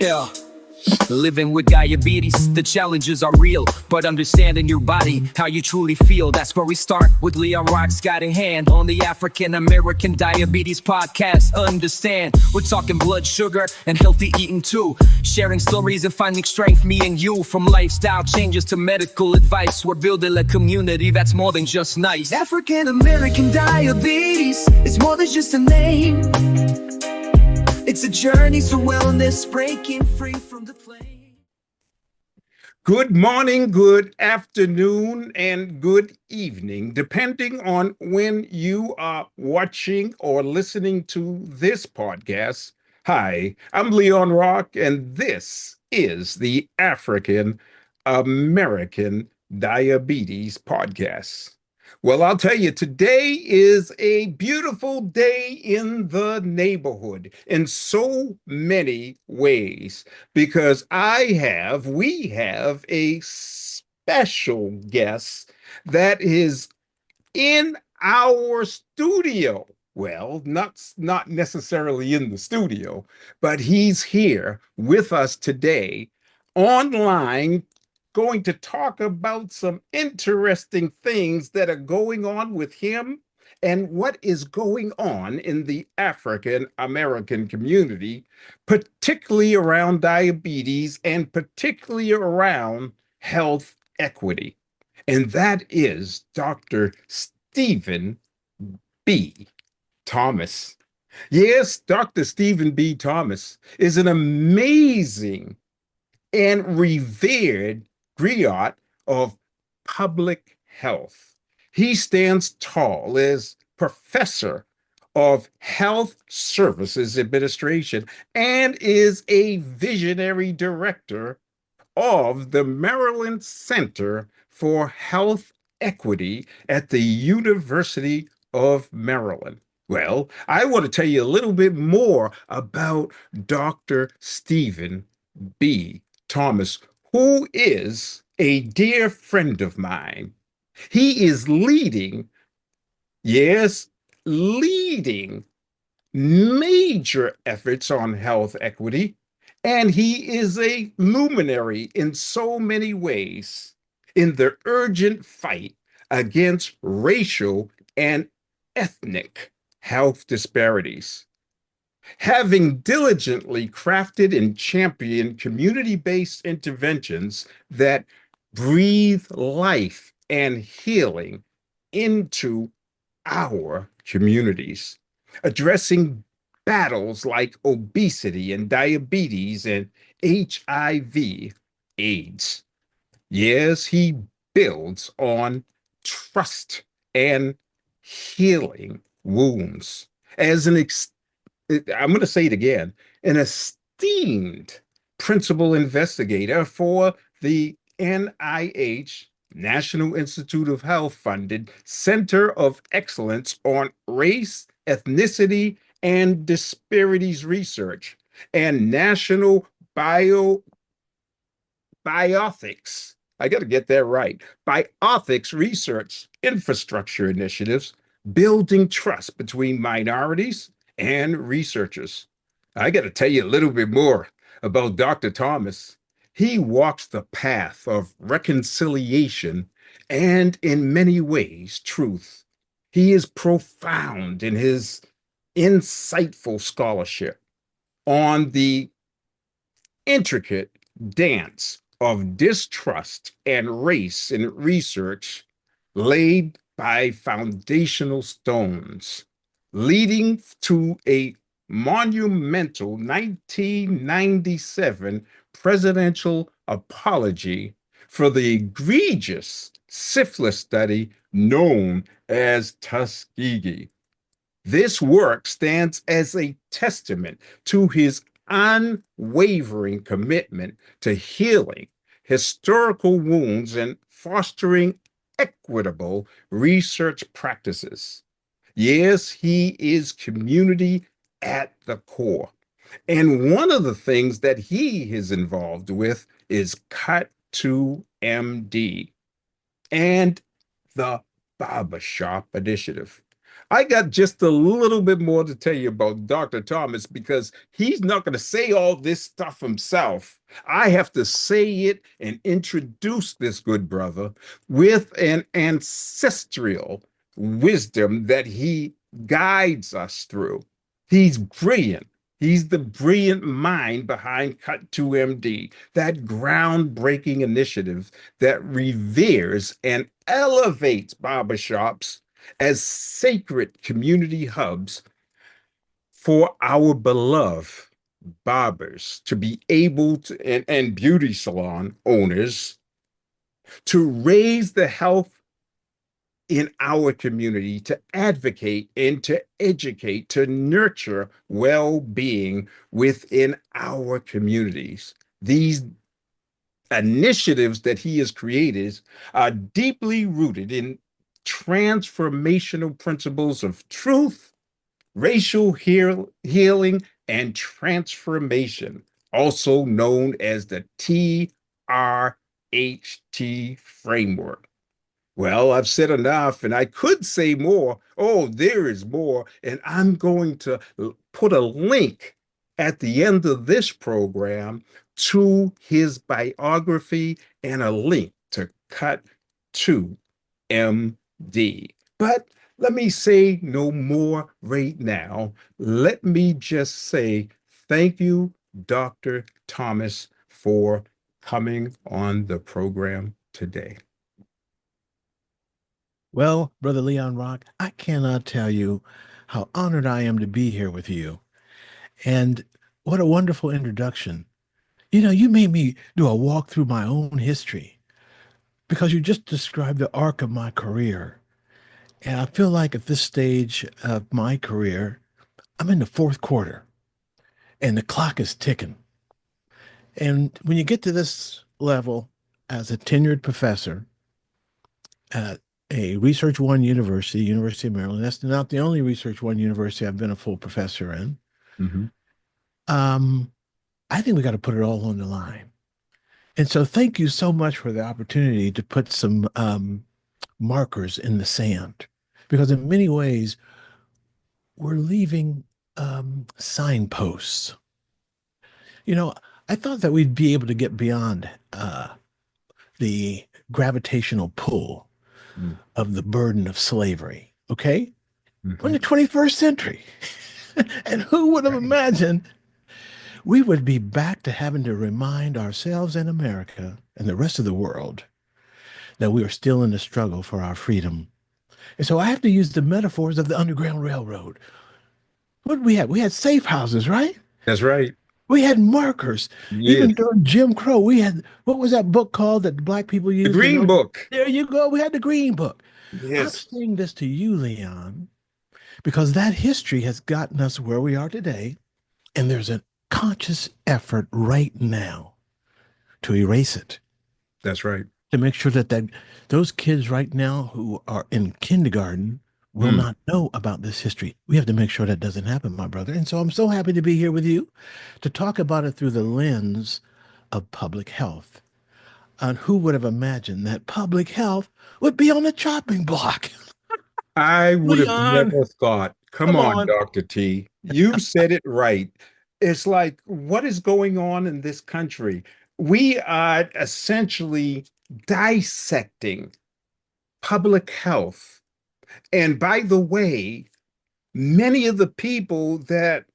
Yeah. Living with diabetes, the challenges are real, but understanding your body, how you truly feel, that's where we start with Leon Rock's Guiding Hand on the African American Diabetes Podcast. Understand, we're talking blood sugar and healthy eating too, sharing stories and finding strength, me and you, from lifestyle changes to medical advice. We're building a community that's more than just nice. African American Diabetes, it's more than just a name. It's a journey to wellness, breaking free from the plain. Good morning, good afternoon, and good evening, depending on when you are watching or listening to this podcast. Hi, I'm Leon Rock, and this is the African American Diabetes Podcast. Well, I'll tell you, today is a beautiful day in the neighborhood in so many ways because we have a special guest that is in our studio. Well, not necessarily in the studio, but he's here with us today online, going to talk about some interesting things that are going on with him and what is going on in the African American community, particularly around diabetes and particularly around health equity. And that is Dr. Stephen B. Thomas. Yes, Dr. Stephen B. Thomas is an amazing and revered griot of public health. He stands tall as professor of health services administration and is a visionary director of the Maryland Center for Health Equity at the University of Maryland. Well, I want to tell you a little bit more about Dr. Stephen B. Thomas, who is a dear friend of mine. He is leading major efforts on health equity, and he is a luminary in so many ways in the urgent fight against racial and ethnic health disparities. Having diligently crafted and championed community-based interventions that breathe life and healing into our communities, addressing battles like obesity and diabetes and HIV, AIDS. Yes, he builds on trust and healing wounds. I'm going to say it again, an esteemed principal investigator for the NIH, National Institute of Health funded Center of Excellence on Race, Ethnicity, and Disparities Research, and National Bioethics, I got to get that right, Bioethics Research Infrastructure Initiatives, building trust between minorities and researchers. I got to tell you a little bit more about Dr. Thomas. He walks the path of reconciliation and, in many ways, truth. He is profound in his insightful scholarship on the intricate dance of distrust and race in research laid by foundational stones, leading to a monumental 1997 presidential apology for the egregious syphilis study known as Tuskegee. This work stands as a testament to his unwavering commitment to healing historical wounds and fostering equitable research practices. Yes, he is community at the core. And one of the things that he is involved with is Cut2MD and the Barbershop Initiative. I got just a little bit more to tell you about Dr. Thomas because he's not going to say all this stuff himself. I have to say it and introduce this good brother with an ancestral wisdom that he guides us through. He's brilliant. He's the brilliant mind behind Cut 2MD, that groundbreaking initiative that reveres and elevates barbershops as sacred community hubs for our beloved barbers to be able to, and beauty salon owners to raise the health in our community, to advocate and to educate, to nurture well being within our communities. These initiatives that he has created are deeply rooted in transformational principles of truth, racial healing, and transformation, also known as the TRHT framework. Well, I've said enough, and I could say more. Oh, there is more. And I'm going to put a link at the end of this program to his biography and a link to Cut 2MD. But let me say no more right now. Let me just say thank you, Dr. Thomas, for coming on the program today. Well, Brother Leon Rock, I cannot tell you how honored I am to be here with you. And what a wonderful introduction. You know, you made me do a walk through my own history because you just described the arc of my career. And I feel like at this stage of my career, I'm in the fourth quarter and the clock is ticking. And when you get to this level as a tenured professor at a Research One university, University of Maryland, that's not the only Research One university I've been a full professor in. Mm-hmm. I think we got to put it all on the line. And so thank you so much for the opportunity to put some markers in the sand, because in many ways, we're leaving signposts. You know, I thought that we'd be able to get beyond the gravitational pull of the burden of slavery, okay? We're in the 21st century. And who would have imagined we would be back to having to remind ourselves in America and the rest of the world that we are still in the struggle for our freedom. And so I have to use the metaphors of the Underground Railroad. What did we have? We had safe houses, right? That's right. We had markers. Yes. Even during Jim Crow, we had, what was that book called that black people used? The Green Book. There you go. We had the Green Book. Yes. I'm saying this to you, Leon, because that history has gotten us where we are today. And there's a conscious effort right now to erase it. That's right. To make sure that those kids right now who are in kindergarten will not know about this history. We have to make sure that doesn't happen, my brother. And so I'm so happy to be here with you to talk about it through the lens of public health. And who would have imagined that public health would be on the chopping block? I would have Leon, never thought. Come on, Dr. T. You said it right. It's like, what is going on in this country? We are essentially dissecting public health. And by the way, many of the people that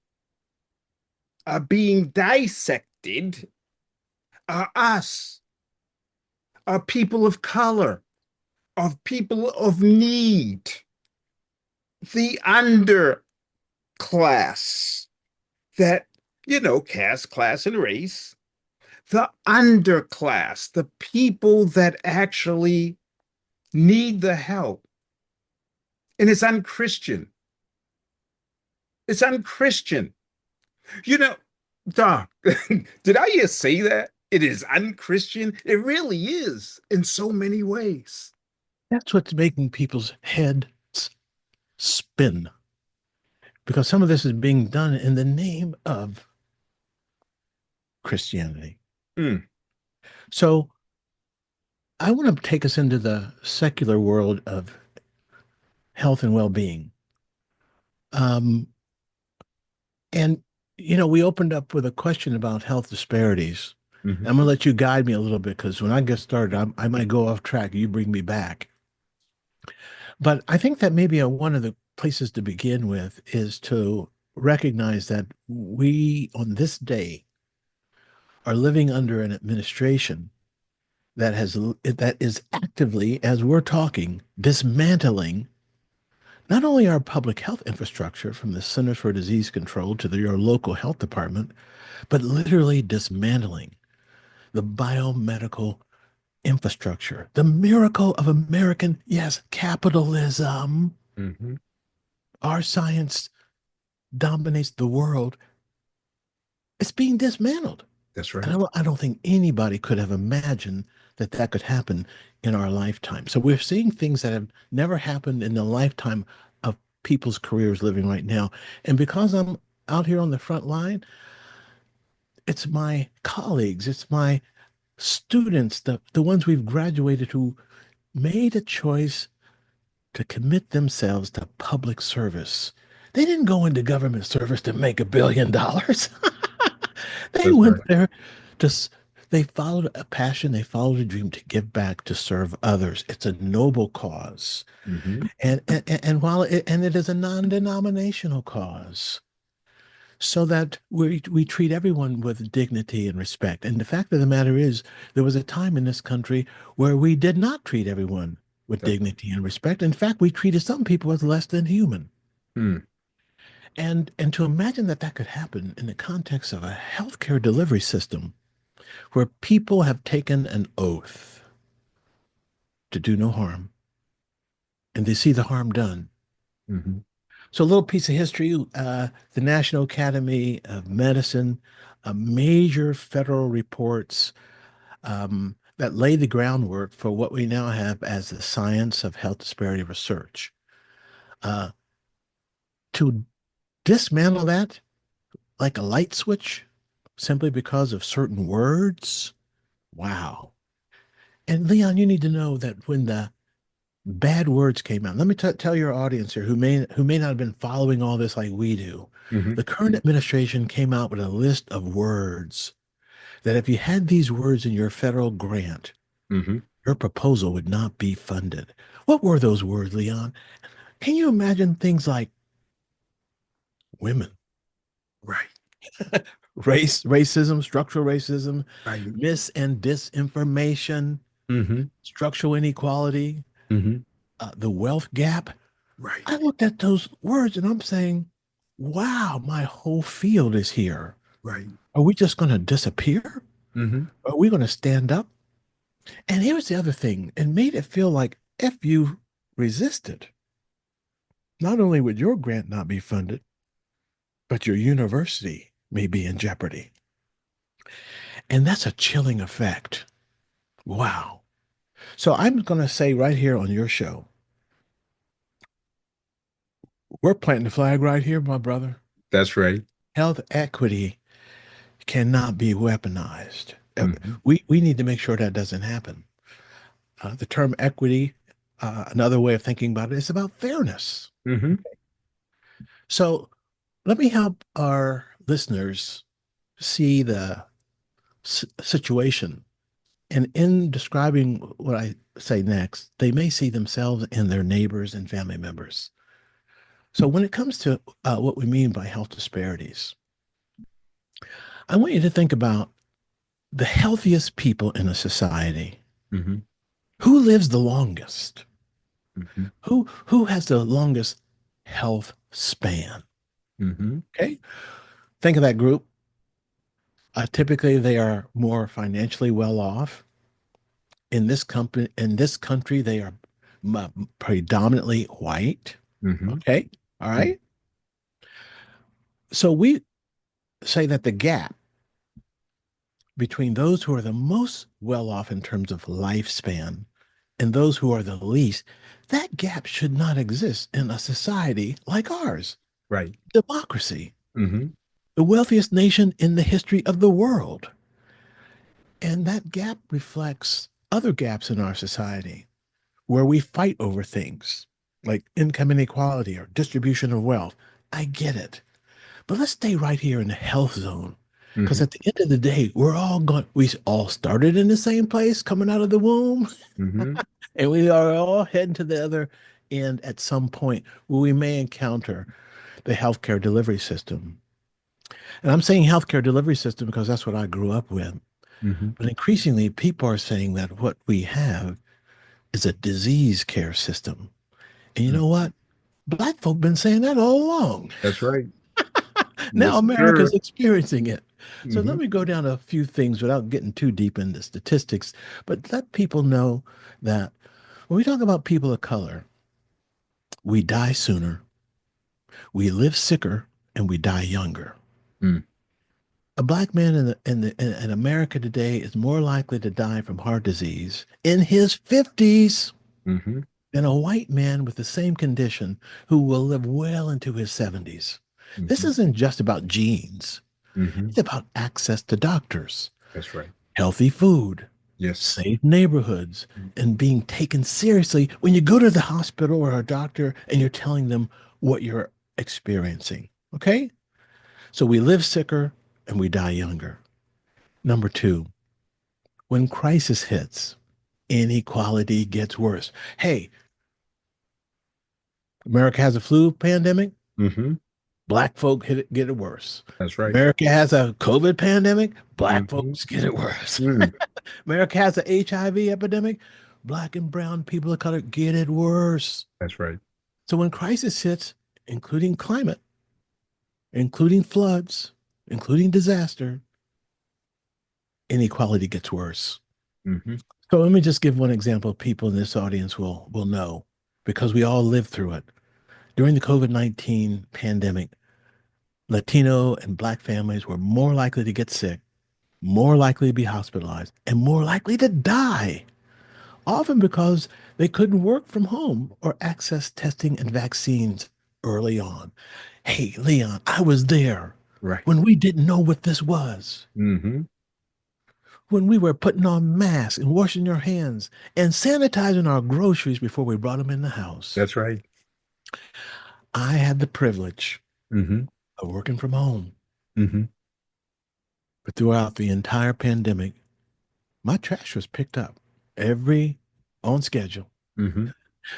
are being dissected are us, are people of color, of people of need, the underclass that, caste, class, and race, the underclass, the people that actually need the help. And it's unchristian. It's unchristian. Doc, did I just say that? It is unchristian. It really is in so many ways. That's what's making people's heads spin. Because some of this is being done in the name of Christianity. So I want to take us into the secular world of health and well-being. Um, and, we opened up with a question about health disparities. Mhm. I'm going to let you guide me a little bit because when I get started, I might go off track. You bring me back. But I think that maybe one of the places to begin with is to recognize that we, on this day, are living under an administration that is actively, as we're talking, dismantling not only our public health infrastructure from the Centers for Disease Control to your local health department, but literally dismantling the biomedical infrastructure, the miracle of American, yes, capitalism. Mhm. Our science dominates the world. It's being dismantled. That's And right. I don't think anybody could have imagined that that could happen in our lifetime. So we're seeing things that have never happened in the lifetime of people's careers living right now. And because I'm out here on the front line, it's my colleagues, it's my students, the ones we've graduated who made a choice to commit themselves to public service. They didn't go into government service to make $1 billion. They That's went right. there to, they followed a passion, they followed a dream to give back, to serve others. It's a noble cause. Mhm. And while it is a non-denominational cause, so that we treat everyone with dignity and respect. And the fact of the matter is, there was a time in this country where we did not treat everyone with That dignity and respect. In fact, we treated some people as less than human. mm, And to imagine that that could happen in the context of a healthcare delivery system where people have taken an oath to do no harm and they see the harm done. mhm. So, a little piece of history, the National Academy of Medicine, major federal reports that lay the groundwork for what we now have as the science of health disparity research. Uh, to dismantle that like a light switch simply because of certain words, wow. And Leon, you need to know that when the bad words came out, let me tell your audience here who may not have been following all this like we do. Mhm. The current administration came out with a list of words that if you had these words in your federal grant, Mhm. your proposal would not be funded. What were those words, Leon? Can you imagine things like women, Right. racism, structural racism, Right. mis and disinformation, Mhm. structural inequality, Mhm. the wealth gap? Right. I looked at those words and I'm saying, wow, my whole field is here. Right. Are we just going to disappear? Mhm. Are we going to stand up? And here's the other thing, it made it feel like if you resisted, not only would your grant not be funded, but your university may be in jeopardy. And that's a chilling effect. Wow. So I'm going to say right here on your show, we're planting the flag right here, my brother. That's right. Health equity cannot be weaponized. Mhm. We need to make sure that doesn't happen. The term equity, another way of thinking about it, is about fairness. Mhm. So let me help our listeners see the situation. And in describing what I say next, they may see themselves and their neighbors and family members. So when it comes to what we mean by health disparities, I want you to think about the healthiest people in a society. Mhm. Who lives the longest? Mhm. Who has the longest health span? Mhm. Okay. Think of that group. Typically, they are more financially well off. In this country, they are predominantly white. Mhm. Okay. All Mhm. right. So we say that the gap between those who are the most well off in terms of lifespan and those who are the least, that gap should not exist in a society like ours. Right. Democracy, Mhm. the wealthiest nation in the history of the world. And that gap reflects other gaps in our society where we fight over things like income inequality or distribution of wealth. I get it. But let's stay right here in the health zone. Because Hmm. at the end of the day, we all started in the same place coming out of the womb, Hmm. and we are all heading to the other end at some point where we may encounter the healthcare delivery system. And I'm saying healthcare delivery system because that's what I grew up with. Hmm. But increasingly, people are saying that what we have is a disease care system. And you know what? Black folk been saying that all along. That's right. Now Yes, America's sir. experiencing it. So let Hmm. me go down a few things without getting too deep into statistics, but let people know that when we talk about people of color, we die sooner, we live sicker, and we die younger. Mm. A black man in America today is more likely to die from heart disease in his 50s Hmm. than a white man with the same condition who will live well into his 70s. This Hmm. isn't just about genes. Hmm. It's about access to doctors, That's right. healthy food, Yes. safe neighborhoods, and being taken seriously when you go to the hospital or a doctor and you're telling them what you're experiencing. Okay? So we live sicker and we die younger. Number two, when crisis hits, inequality gets worse. Hey, America has a flu pandemic. Hmm. Black folk get it worse. That's right. America has a COVID pandemic. Black Hmm. folks get it worse. Mm. America has an HIV epidemic. Black and brown people of color get it worse. That's right. So when crisis hits, including climate, including floods, including disaster, inequality gets worse. Hmm. So let me just give one example people in this audience will know because we all lived through it. During the COVID-19 pandemic, Latino and Black families were more likely to get sick, more likely to be hospitalized, and more likely to die, often because they couldn't work from home or access testing and vaccines early on. Hey, Leon, I was there Right. when we didn't know what this was, Hmm. when we were putting on masks and washing our hands and sanitizing our groceries before we brought them in the house. That's right. I had the privilege Hmm. of working from home, Hmm. but throughout the entire pandemic, my trash was picked up every on schedule. Hmm.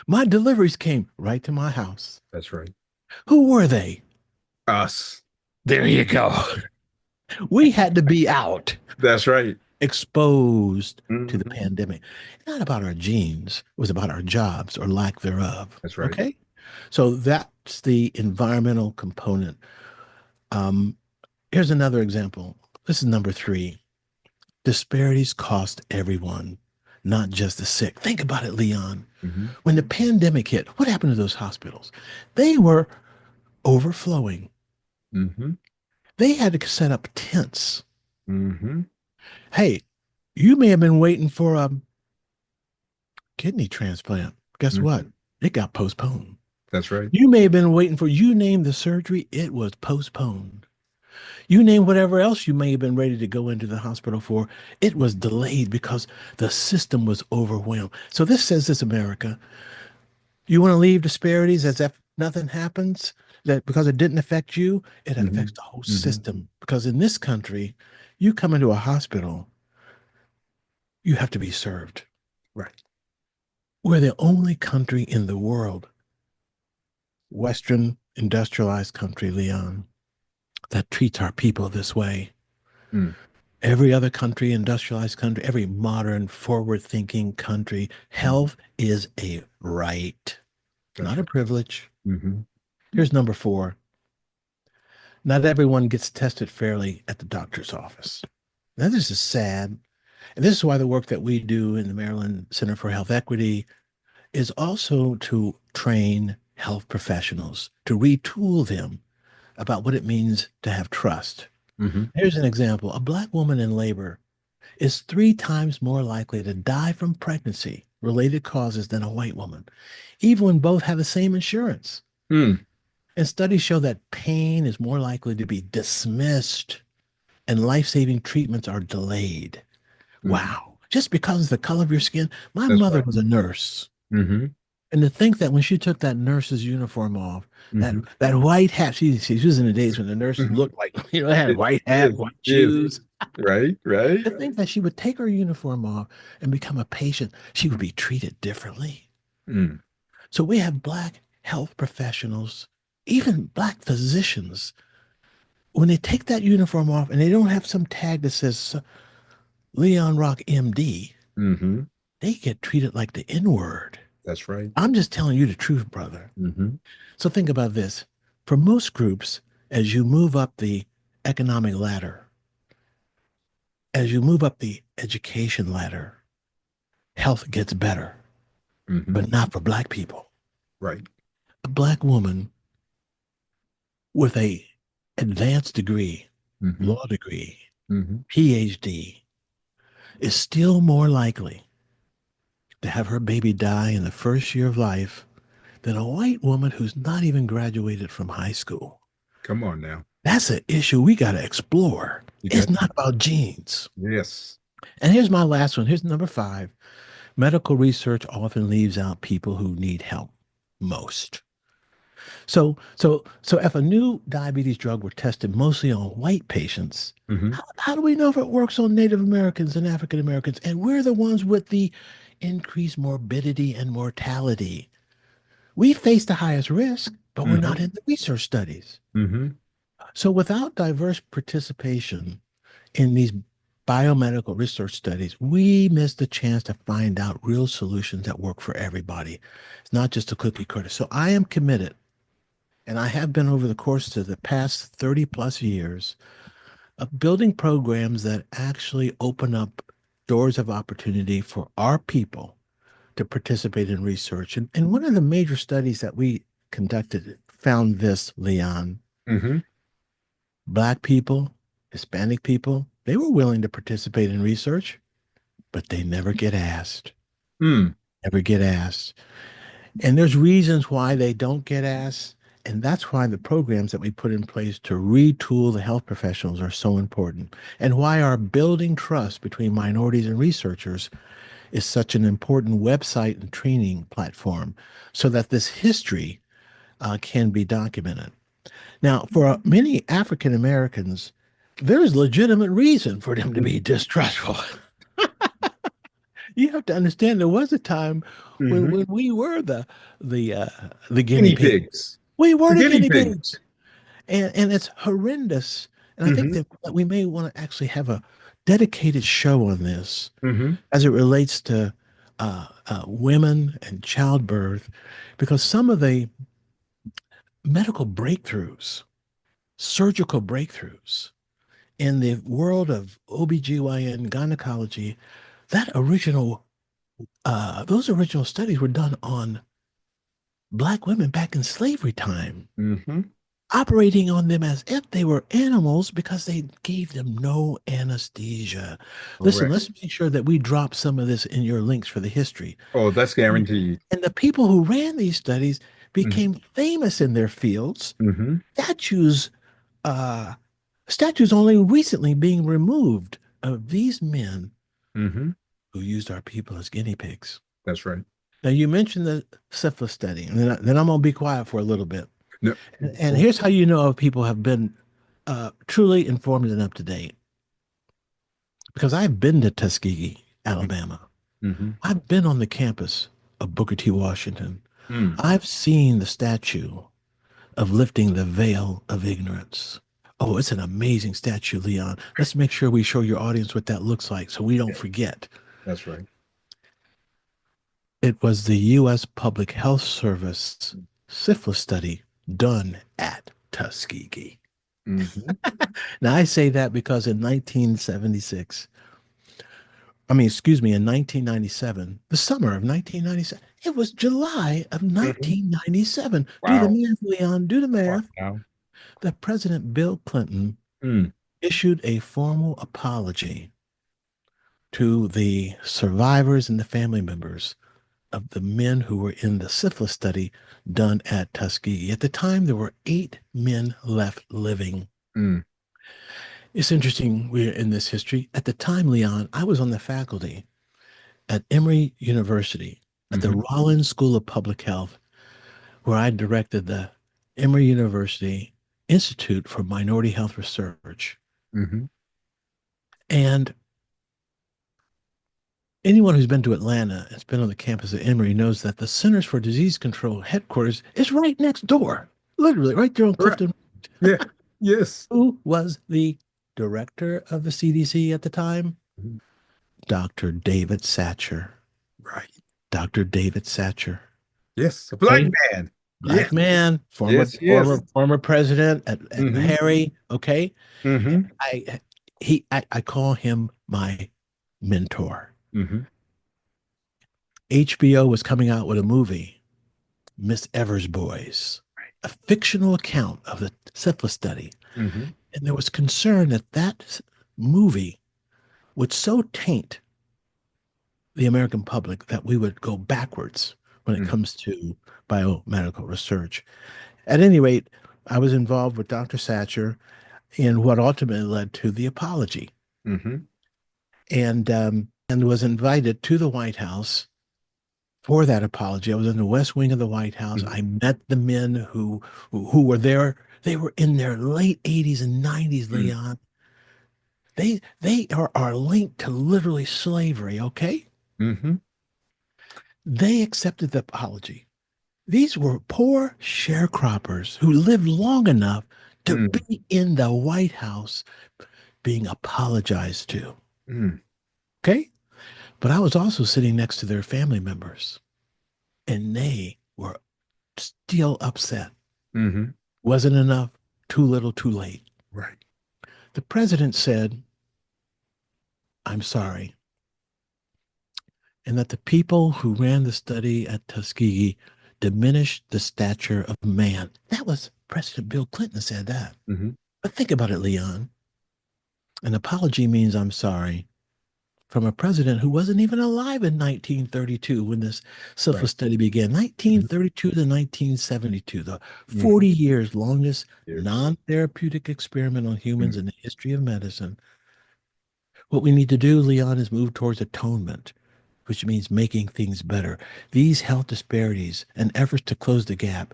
My deliveries came right to my house. That's right. Who were they? Us. There you go. We had to be out, That's right. exposed to the Hmm. pandemic. Not about our genes, it was about our jobs or lack thereof. That's right. Okay. So that's the environmental component. Um, Here's another example. This is number three. Disparities cost everyone, not just the sick. Think about it, Leon. Hmm. When the pandemic hit, what happened to those hospitals? They were overflowing. Hmm. They had to set up tents. Hmm. Hey, you may have been waiting for a kidney transplant. Guess what? Hmm. It got postponed. That's right. You may have been waiting for, you name the surgery, it was postponed. You name whatever else you may have been ready to go into the hospital for, it was delayed because the system was overwhelmed. So this says this, America. You want to leave disparities as if nothing happens, that because it didn't affect you, it Hmm. affects the whole Hmm. system. Because in this country, you come into a hospital, you have to be served. Right. We're the only country in the world, Western industrialized country, Leon, that treats our people this way. Mm. Every other country, industrialized country, every modern, forward thinking country, Mhm. health is a right, That's not a right. privilege. Hmm. Here's number four. Not everyone gets tested fairly at the doctor's office. Now, this is sad. And this is why the work that we do in the Maryland Center for Health Equity is also to train health professionals, to retool them about what it means to have trust. Hmm. Here's an example. A Black woman in labor is 3 times more likely to die from pregnancy related causes than a white woman, even when both have the same insurance. Mm. And studies show that pain is more likely to be dismissed and life saving treatments are delayed. Hmm. Wow. Just because of the color of your skin. My That's mother right. was a nurse. Hmm. And to think that when she took that nurse's uniform off, that Hmm. that white hat, she was in the days when the nurses Hmm. looked like, had white hat, Yes, white yes, shoes. right, right. To think that she would take her uniform off and become a patient, she would be treated differently. Mm, So we have Black health professionals, even Black physicians, when they take that uniform off and they don't have some tag that says Leon Rock MD, hmm. they get treated like the N word. That's right. I'm just telling you the truth, brother. Hmm. So think about this. For most groups, as you move up the economic ladder, as you move up the education ladder, health gets better, Hmm. but not for Black people. Right. A Black woman with a advanced degree, Hmm. law degree, Hmm. PhD, is still more likely to have her baby die in the first year of life than a white woman who's not even graduated from high school. Come on now. That's an issue we got to explore. You It's got, not about genes. yes. And here's my last one. Here's number 5. Medical research often leaves out people who need help most. So if a new diabetes drug were tested mostly on white patients, Hmm. how do we know if it works on Native Americans and African Americans? And we're the ones with the increased morbidity and mortality. We face the highest risk, but we're not Hmm. in the research studies. Hmm. So without diverse participation in these biomedical research studies, we miss the chance to find out real solutions that work for everybody. It's not just a cookie cutter. So I am committed, and I have been over the course of the past 30 plus years of building programs that actually open up doors of opportunity for our people to participate in research. And one of the major studies that we conducted found this, Leon. Hmm. Black people, Hispanic people, they were willing to participate in research, but they never get asked. Mm. Never get asked. And there's reasons why they don't get asked. And that's why the programs that we put in place to retool the health professionals are so important. And why our building trust between minorities and researchers is such an important website and training platform so that this history can be documented. Now, for many African Americans, there's legitimate reason for them to be distrustful. You have to understand there was a time when, Hmm. when we were the guinea Guinea pig. pigs. We were The the guinea guinea pigs. pigs. And it's horrendous. And I think Hmm. that we may want to actually have a dedicated show on this Hmm. as it relates to women and childbirth, because some of the medical breakthroughs, surgical breakthroughs in the world of OBGYN gynecology, that original those original studies were done on Black women back in slavery time, Hmm. operating on them as if they were animals because they gave them no anesthesia. Listen, Correct. let's make sure that we drop some of this in your links for the history. Oh, that's And, guaranteed. and the people who ran these studies Hmm. became famous in their fields. Hmm. Statues, uh, statues only recently being removed of these men Hmm. who used our people as guinea pigs. That's right. Now, you mentioned the syphilis study, and then I'm going to be quiet for a little bit. No. And here's how you know if people have been truly informed and up to date. Because I've been to Tuskegee, Alabama. Hmm. I've been on the campus of Booker T. Washington. Mm. I've seen the statue of lifting the veil of ignorance. Oh, it's an amazing statue, Leon. Let's make sure we show your audience what that looks like so we don't forget. That's right. It was the U.S. Public Health Service syphilis study done at Tuskegee. Hmm. Now, I say that because in 1976, in 1997, the summer of 1997, it was July of Hmm. 1997. Do the Wow. math, Leon, do the math. Wow. That President Bill Clinton Mm. issued a formal apology to the survivors and the family members of the men who were in the syphilis study done at Tuskegee. At the time, there were 8 men left living. Mm. It's interesting, we're in this history. At the time, Leon, I was on the faculty at Emory University, at the Mm-hmm. Rollins School of Public Health, where I directed the Emory University Institute for Minority Health Research. Mm-hmm. And anyone who's been to Atlanta and has been on the campus of Emory knows that the Centers for Disease Control headquarters is right next door, literally right there on Right. Clifton. Yeah. Yes. Who was the director of the CDC at the time? Mhm. Dr. David Satcher. Right. Dr. David Satcher. Yes. A black Okay? man. Black Yes. man, Yes. Yes. former president at Mm-hmm. Harry. Okay. Mm-hmm. I call him my mentor. Mm-hmm. HBO was coming out with a movie, Miss Evers Boys, a fictional account of the syphilis study. Mm-hmm. And there was concern that that movie would so taint the American public that we would go backwards when it Mm-hmm. comes to biomedical research. At any rate, I was involved with Dr. Satcher in what ultimately led to the apology, Mm-hmm. and was invited to the White House for that apology. I was in the West Wing of the White House. Mm-hmm. I met the men who were there. They were in their late 80s and 90s, Leon. They are linked to literally slavery, okay? Mm-hmm. They accepted the apology. These were poor sharecroppers who lived long enough to Mm-hmm. be in the White House being apologized to. Mm-hmm. Okay? But I was also sitting next to their family members, and they were still upset. Mm-hmm. Wasn't enough, too little, too late. Right. The president said, I'm sorry. And that the people who ran the study at Tuskegee diminished the stature of man. That was President Bill Clinton said that. Mm-hmm. But think about it, Leon. An apology means I'm sorry from a president who wasn't even alive in 1932 when this syphilis Right. study began. Mm-hmm. 1932 to 1972, the Mm-hmm. 40 years longest Yes. non-therapeutic experiment on humans Mm-hmm. in the history of medicine. What we need to do, Leon, is move towards atonement, which means making things better. These health disparities and efforts to close the gap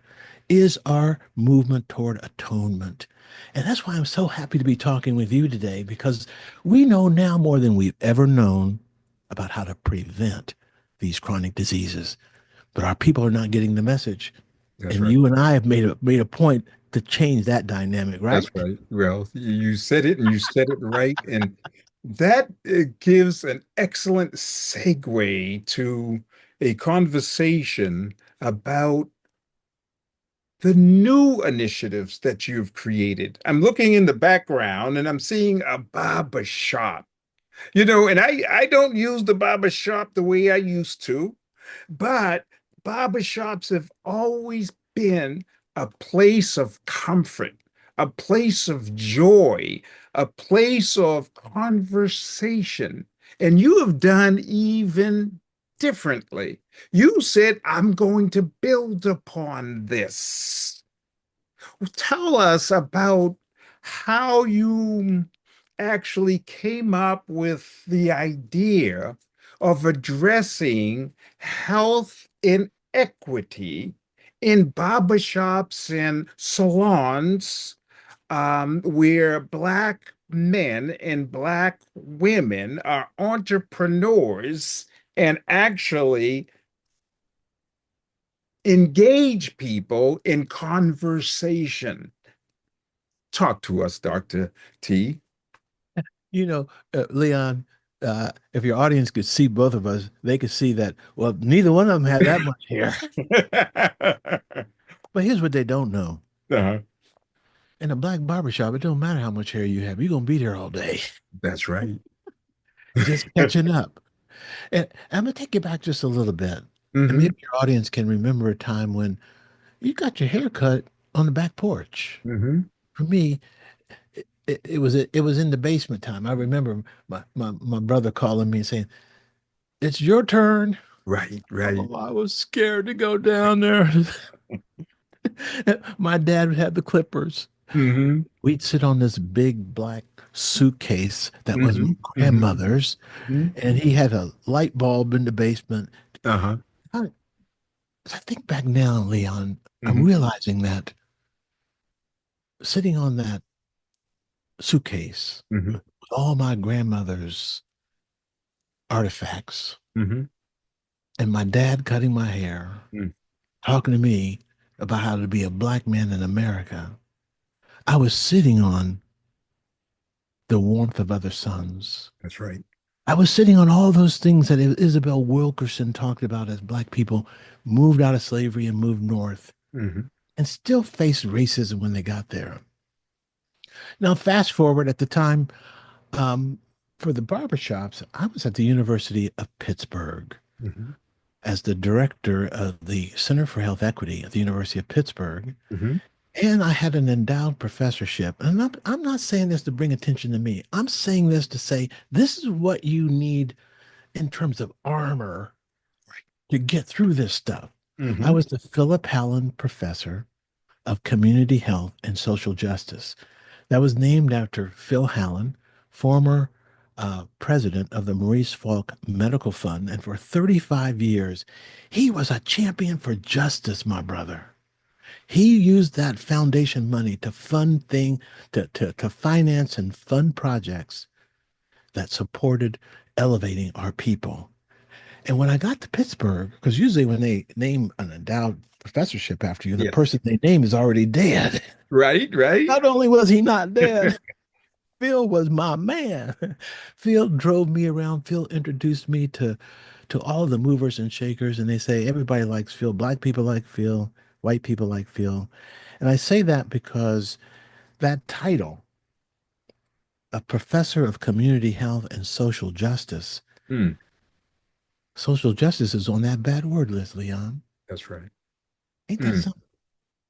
is our movement toward atonement. And that's why I'm so happy to be talking with you today, because we know now more than we've ever known about how to prevent these chronic diseases. But our people are not getting the message. That's And right. you and I have made a point to change that dynamic, right? That's right. Well, you said it and you said it right. And that gives an excellent segue to a conversation about the new initiatives that you've created. I'm looking in the background and I'm seeing a barber shop. And I don't use the barber shop the way I used to, but barbershops have always been a place of comfort, a place of joy, a place of conversation. And you have done even differently. You said, I'm going to build upon this. Tell us about how you actually came up with the idea of addressing health inequity in barbershops and salons, where Black men and Black women are entrepreneurs and actually engage people in conversation. Talk to us, Dr. T. Leon, if your audience could see both of us, they could see that, well, neither one of them had that much hair. But here's what they don't know. Uh-huh. In a black barbershop, it don't matter how much hair you have. You're going to be there all day, That's right. just catching up. And I'm going to take you back just a little bit. And Mhm. maybe your audience can remember a time when you got your hair cut on the back porch. Mhm. For me, it was in the basement time. I remember my brother calling me and saying, "It's your turn." Right, right. Oh, I was scared to go down there. My dad would have the clippers. Mhm. We'd sit on this big black suitcase that was my Mhm. Mhm. grandmother's, Mhm. and he had a light bulb in the basement. Uh-huh. as I think back now, Leon, I'm Mhm. realizing that sitting on that suitcase Mhm. with all my grandmother's artifacts Mhm. and my dad cutting my hair, Mm. talking to me about how to be a black man in America, I was sitting on the warmth of other suns. That's right. I was sitting on all those things that Isabel Wilkerson talked about as black people moved out of slavery and moved north Mhm. and still faced racism when they got there. Now, fast forward at the time um, for the barbershops, I was at the University of Pittsburgh Mhm. as the director of the Center for Health Equity at the University of Pittsburgh. Mhm. And I had an endowed professorship. And I'm not saying this to bring attention to me. I'm saying this to say this is what you need in terms of armor to get through this stuff. I Mhm. was the Philip Hallen Professor of Community Health and Social Justice. That was named after Phil Hallen, former president of the Maurice Falk Medical Fund. And for 35 years, he was a champion for justice, my brother. He used that foundation money to fund to finance and fund projects that supported elevating our people. And when I got to Pittsburgh, because usually when they name an endowed professorship after you, the Yes. person they name is already dead. Right. Right. Not only was he not dead, Phil was my man. Phil drove me around. Phil introduced me to all the movers and shakers, and they say everybody likes Phil. Black people like Phil. White people like Phil. And I say that because that title, a professor of community health and Mm. social justice is on that bad word list, Leon. That's right. Ain't that Mm. something?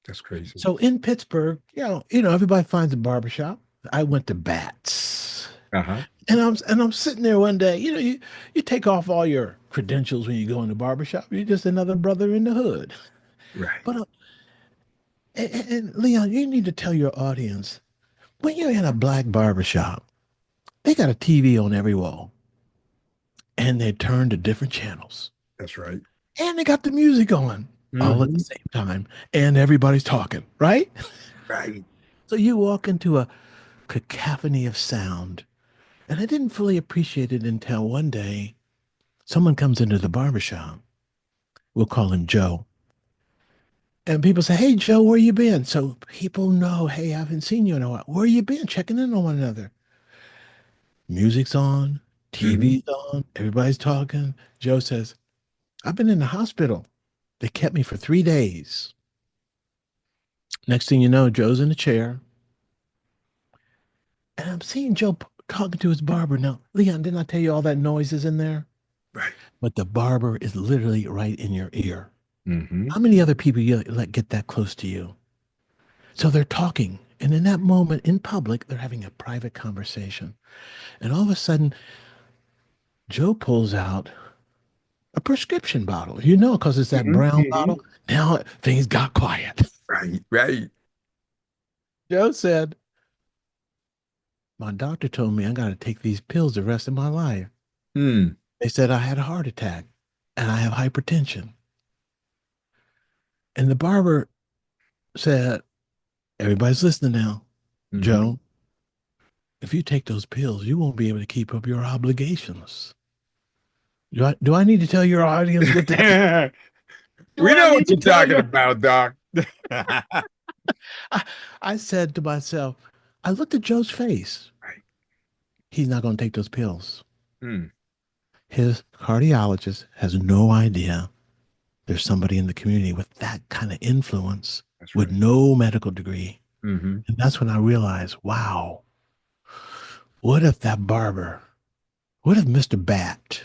That's crazy. So in Pittsburgh, everybody finds a barbershop. I went to Bats. Uh-huh. And I'm sitting there one day, you take off all your credentials when you go in the barbershop. You're just another brother in the hood. Right. But and Leon, you need to tell your audience when you're in a black barbershop, they got a TV on every wall and they turn to different channels That's right. and they got the music on all at the Mhm. same time and everybody's talking, right? Right. So you walk into a cacophony of sound. And I didn't fully appreciate it until one day someone comes into the barbershop. We'll call him Joe. And people say, "Hey, Joe, where you been?" So people know, "Hey, I haven't seen you in a while. Where you been?" Checking in on one another. Music's on, Mhm. TV's on, everybody's talking. Joe says, "I've been in the hospital. They kept me for 3 days." Next thing you know, Joe's in a chair. And I'm seeing Joe talking to his barber. Now, Leon, didn't I tell you all that noise is in there? Right. But the barber is literally right in your ear. Mhm. How many other people you let get that close to you? So they're talking. And in that moment in public, they're having a private conversation. And all of a sudden, Joe pulls out a prescription bottle, because it's that Mhm. brown Mhm. bottle. Now things got quiet. Right. Right. Joe said, "My doctor told me I got to take these pills the rest of my life. Mm. They said I had a heart attack and I have hypertension." And the barber said, "Everybody's listening now. Mhm. Joe, if you take those pills, you won't be able to keep up your obligations." Do I need to tell your audience what the do We I know need what to you're tell talking your about, Doc. I, I said to myself, I looked at Joe's face. Right. He's not going to take those pills. Mm. His cardiologist has no idea there's somebody in the community with that kind of influence That's with right. no medical degree. Mhm. And that's when I realized, wow, what if that barber, what if Mr. Bat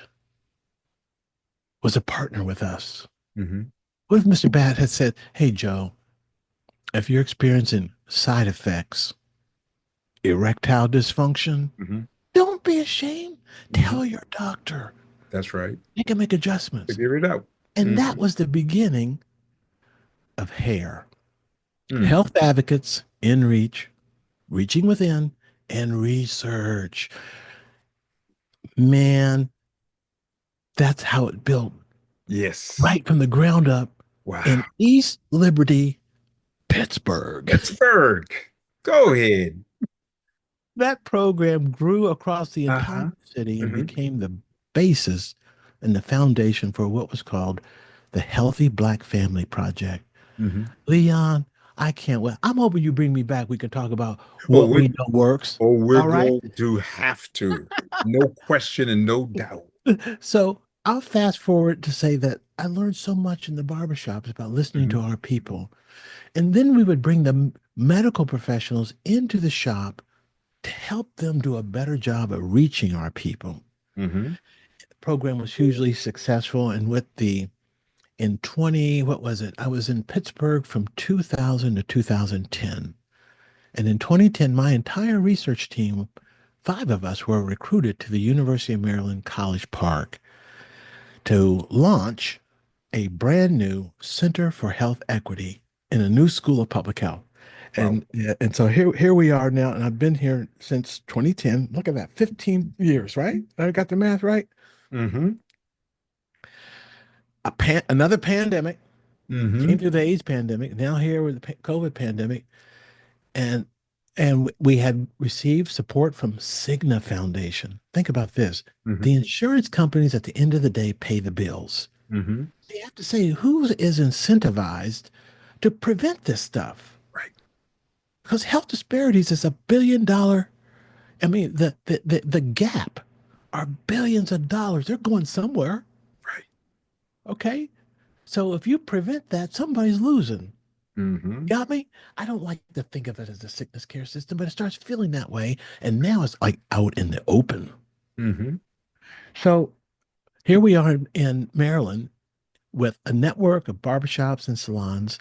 was a partner with us? Mhm. What if Mr. Bat had said, "Hey, Joe, if you're experiencing side effects, erectile dysfunction, Mhm. don't be ashamed. Mhm. Tell your doctor. That's right. They can make adjustments." Figure it out. And that Mhm. was the beginning of hair. Mm. Health advocates in reach, reaching within, and research. Man, that's how it built Yes. right from the ground up. Wow. in East Liberty, Pittsburgh. Pittsburgh. Go ahead. That program grew across the entire Uh-huh. city and Hmm. became the basis and the foundation for what was called the Healthy Black Family Project. Hmm. Leon, I can't wait. I'm hoping you bring me back. We can talk about Oh, what we know works. we're All right. going to have to. No question and no doubt. So I'll fast forward to say that I learned so much in the barbershops about listening to Hmm. our people. And then we would bring the medical professionals into the shop to help them do a better job of reaching our people. Hmm. The program was hugely successful. And in 20, what was it? I was in Pittsburgh from 2000 to 2010. And in 2010, my entire research team, five of us, were recruited to the University of Maryland College Park to launch a brand new Center for Health Equity in a new school of public health. Wow. And so here we are now, and I've been here since 2010. Look at that, 15 years, right? I got the math right. Hmm. Another pandemic came Hmm. through, the AIDS pandemic. Now here with the COVID pandemic, and we had received support from Cigna Foundation. Think about this: Hmm. the insurance companies at the end of the day pay the bills. Hmm. You have to say who is incentivized to prevent this stuff, Right. because health disparities is $1 billion. I mean, the gap are billions of dollars. They're going somewhere. Right. Okay. So if you prevent that, somebody's losing. Hmm. Got me? I don't like to think of it as a sickness care system, but it starts feeling that way. And now it's like out in the open. Hmm. So here we are in Maryland with a network of barbershops and salons.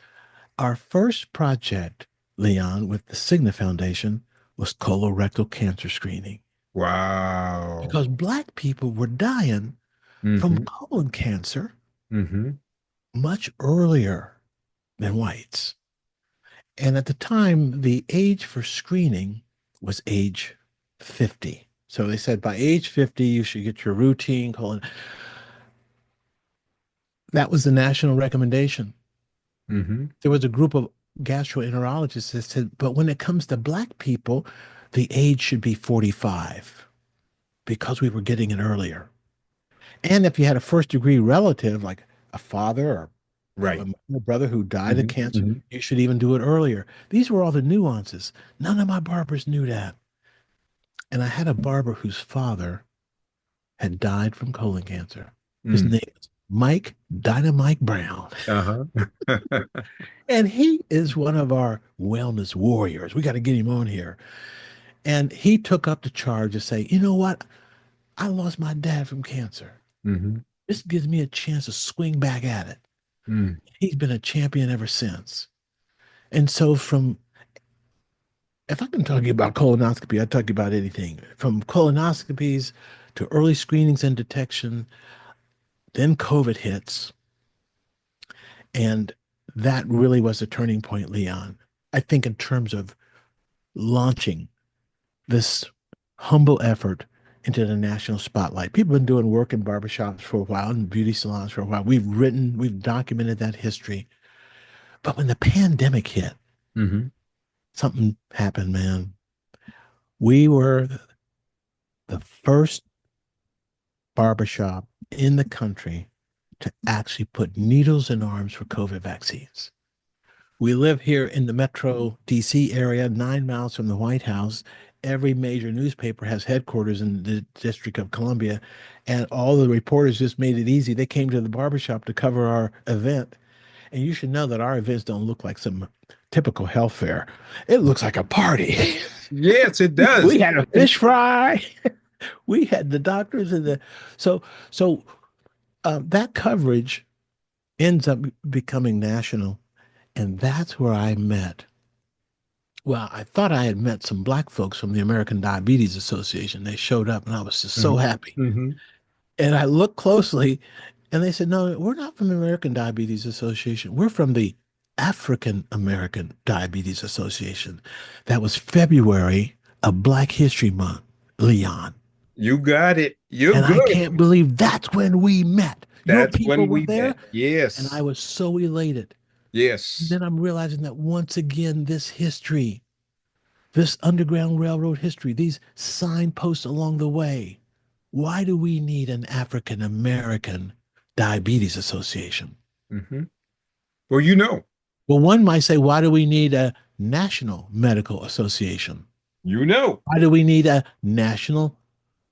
Our first project, Leon, with the Cigna Foundation was colorectal cancer screening, Wow. because Black people were dying from Hmm. colon cancer Hmm. much earlier than whites. And at the time, the age for screening was age 50. So they said by age 50, you should get your routine colon. That was the national recommendation. Hmm. There was a group of gastroenterologists that said, but when it comes to Black people, the age should be 45, because we were getting it earlier. And if you had a first degree relative, like a father or Right. a brother who died of Hmm. cancer, Hmm. you should even do it earlier. These were all the nuances. None of my barbers knew that. And I had a barber whose father had died from colon cancer. His Mm. name is Mike Dynamite Brown. Uh-huh. And he is one of our wellness warriors. We got to get him on here. And he took up the charge to say, you know what? I lost my dad from cancer. Hmm. This gives me a chance to swing back at it. Mm. He's been a champion ever since. And so if I can talk to you about colonoscopy, I talk about anything from colonoscopies to early screenings and detection. Then COVID hits, and that really was a turning point, Leon. I think in terms of launching this humble effort into the national spotlight. People have been doing work in barbershops for a while and beauty salons for a while. We've documented that history. But when the pandemic hit, Hmm. something happened, man. We were the first barbershop in the country to actually put needles in arms for COVID vaccines. We live here in the Metro DC area, 9 miles from the White House. Every major newspaper has headquarters in the District of Columbia, and all the reporters just made it easy. They came to the barbershop to cover our event. And you should know that our events don't look like some typical health fair. It looks like a party. Yes, it does. We had a And fish fry. We had the doctors and so so that coverage ends up becoming national, and that's where I met. Well, I thought I had met some Black folks from the American Diabetes Association. They showed up, and I was just so mhm, happy. mhm, And I looked closely, and they said, "No, we're not from the American Diabetes Association. We're from the African American Diabetes Association." That was February of Black History Month, Leon. You got it. You're And I good. can't believe that's when we met. Your That's people when were we there, met. and I Yes. was so elated. Yes. Then I'm realizing that once again, this history, this Underground Railroad history, these signposts along the way, why do we need an African American Diabetes Association? Hmm. Well, you know. Well, one might say, why do we need a National Medical Association? You know. Why do we need a National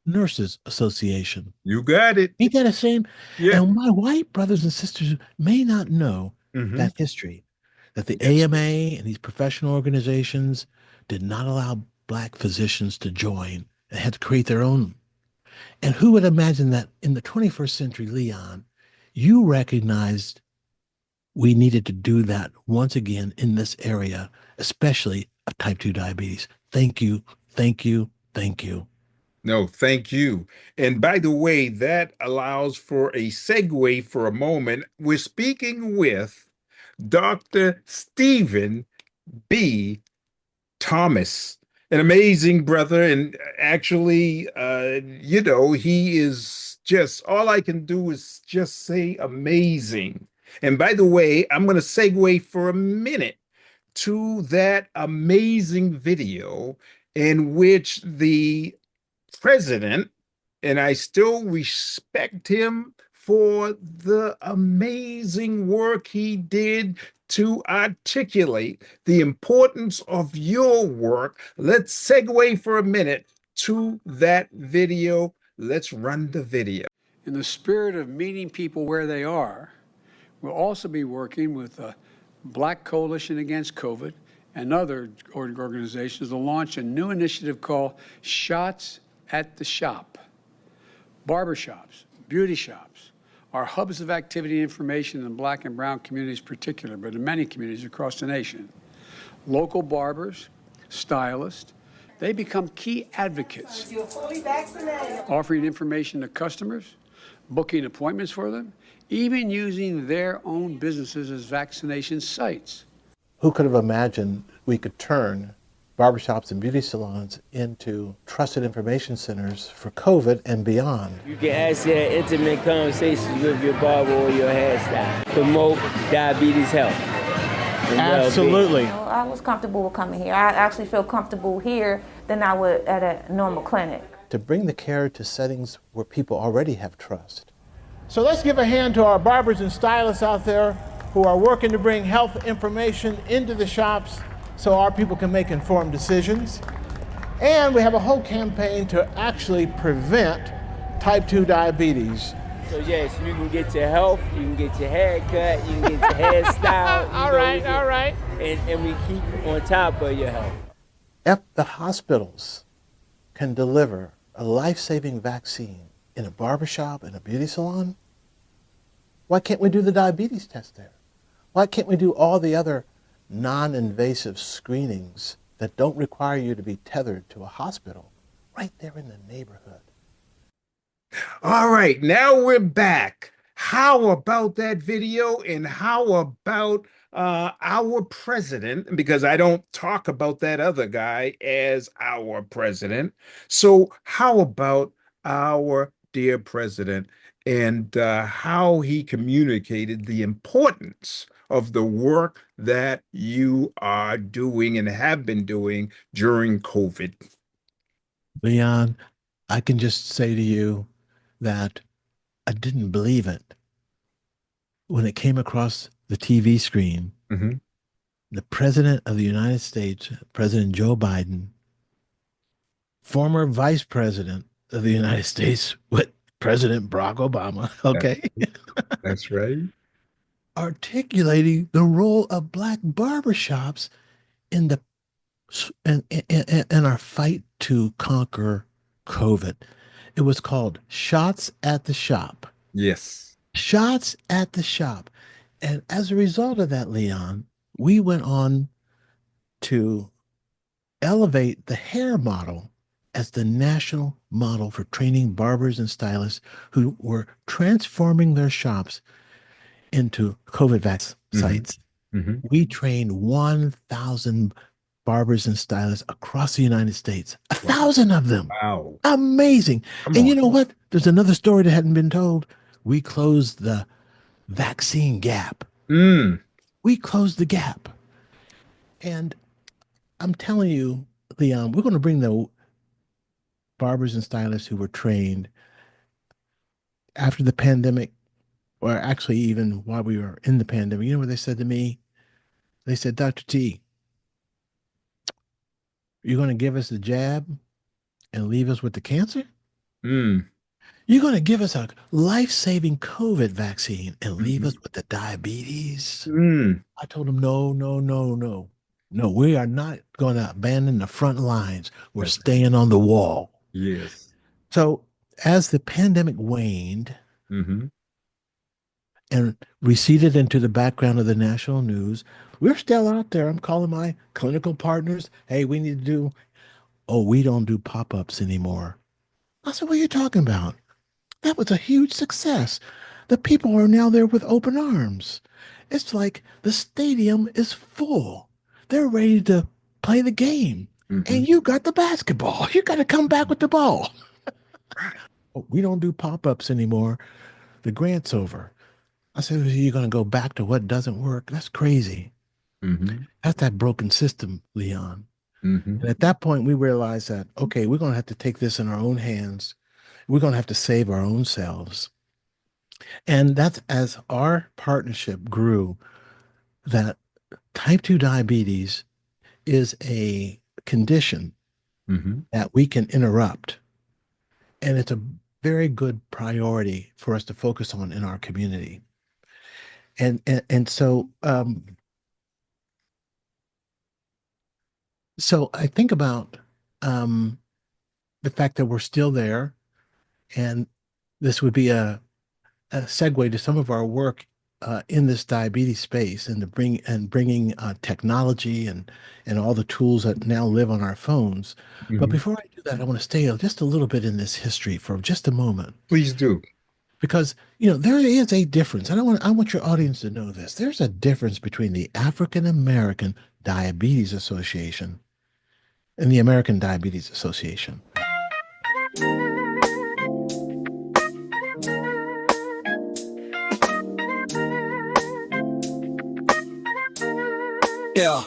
Nurses Association? You got it. Ain't that a shame? Yeah. And my white brothers and sisters may not know Hmm. that history, that the Yes. AMA and these professional organizations did not allow Black physicians to join. They had to create their own. And who would imagine that in the 21st century, Leon, you recognized we needed to do that once again in this area, especially of type 2 diabetes. Thank you, thank you, thank you. No, thank you. And by the way, that allows for a segue for a moment. We're speaking with Dr. Stephen B. Thomas, an amazing brother. And actually, he is just, all I can do is just say amazing. And by the way, I'm going to segue for a minute to that amazing video in which the president, and I still respect him for the amazing work he did to articulate the importance of your work. Let's segue for a minute to that video. Let's run the video. In the spirit of meeting people where they are, we'll also be working with the Black Coalition Against COVID and other organizations to launch a new initiative called Shots at the Shop. Barbershops, beauty shops are hubs of activity and information in Black and brown communities in particular, but in many communities across the nation. Local barbers, stylists, they become key advocates, offering information to customers, booking appointments for them, even using their own businesses as vaccination sites. Who could have imagined we could turn barbershops and beauty salons into trusted information centers for COVID and beyond? You can actually have intimate conversations with your barber or your hairstyle. Promote diabetes health. And Absolutely. I was comfortable with coming here. I actually feel comfortable here than I would at a normal clinic. To bring the care to settings where people already have trust. So let's give a hand to our barbers and stylists out there who are working to bring health information into the shops so our people can make informed decisions. And we have a whole campaign to actually prevent type 2 diabetes. So yes, you can get your health, you can get your hair cut, you can get your hairstyle. All right. And we keep you on top of your health. If the hospitals can deliver a life-saving vaccine in a barbershop and a beauty salon, why can't we do the diabetes test there? Why can't we do all the other non-invasive screenings that don't require you to be tethered to a hospital right there in the neighborhood? All right, now we're back. How about that video? And how about our president? Because I don't talk about that other guy as our president. So, how about our dear president and how he communicated the importance of the work that you are doing and have been doing during COVID? Leon, I can just say to you that I didn't believe it. When it came across the TV screen, Mhm. the President of the United States, President Joe Biden, former Vice President of the United States with President Barack Obama, okay, That's right. articulating the role of Black barbershops in the in our fight to conquer COVID. It was called Shots at the Shop. Yes. Shots at the Shop. And as a result of that, Leon, we went on to elevate the hair model as the national model for training barbers and stylists who were transforming their shops into COVID vaccine sites. Mhm. We trained 1,000 barbers and stylists across the United States. 1,000 of them. Wow. Amazing. Come And you on. know what? There's another story that hadn't been told. We closed the vaccine gap. Mm. We closed the gap. And I'm telling you, Leon, we're going to bring the barbers and stylists who were trained after the pandemic, or actually even while we were in the pandemic. You know what they said to me? They said, Dr. T, you're going to give us the jab and leave us with the cancer? Mm. You're going to give us a life-saving COVID vaccine and leave Mhm. us with the diabetes? Mm. I told him, no, no, no, no. No, we are not going to abandon the front lines. We're staying on the wall. Yes. So as the pandemic waned Mm-hmm. and receded into the background of the national news, we're still out there. I'm calling my clinical partners. Hey, we need to do, we don't do pop-ups anymore. I said, what are you talking about? That was a huge success. The people are now there with open arms. It's like the stadium is full. They're ready to play the game. Mm-hmm. And you got the basketball. You got to come back with the ball. We don't do pop-ups anymore. The grant's over. I said, you're going to go back to what doesn't work? That's crazy. Mm-hmm. That's that broken system, Leon. Mm-hmm. And at that point, we realized that, okay, we're going to have to take this in our own hands. We're going to have to save our own selves. And that's as our partnership grew, that type 2 diabetes is a condition Mm-hmm. that we can interrupt. And it's a very good priority for us to focus on in our community. And so I think about the fact that we're still there, and this would be a segue to some of our work in this diabetes space, and bringing technology and all the tools that now live on our phones. But Mhm. before I do that, I want to stay just a little bit in this history for just a moment, Please do. because there is a difference, and I want your audience to know this. There's a difference between the African American Diabetes Association and the American Diabetes Association. Yeah.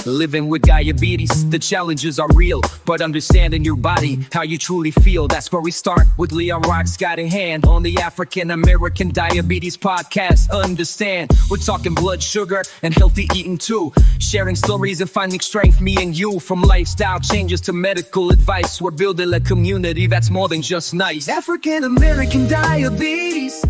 Living with diabetes, the challenges are real, but understanding your body, how you truly feel, that's where we start with Leon Rock's Guiding Hand on the African American Diabetes Podcast. Understand, we're talking blood sugar and healthy eating too, sharing stories and finding strength, me and you, from lifestyle changes to medical advice. We're building a community that's more than just nice. African American Diabetes,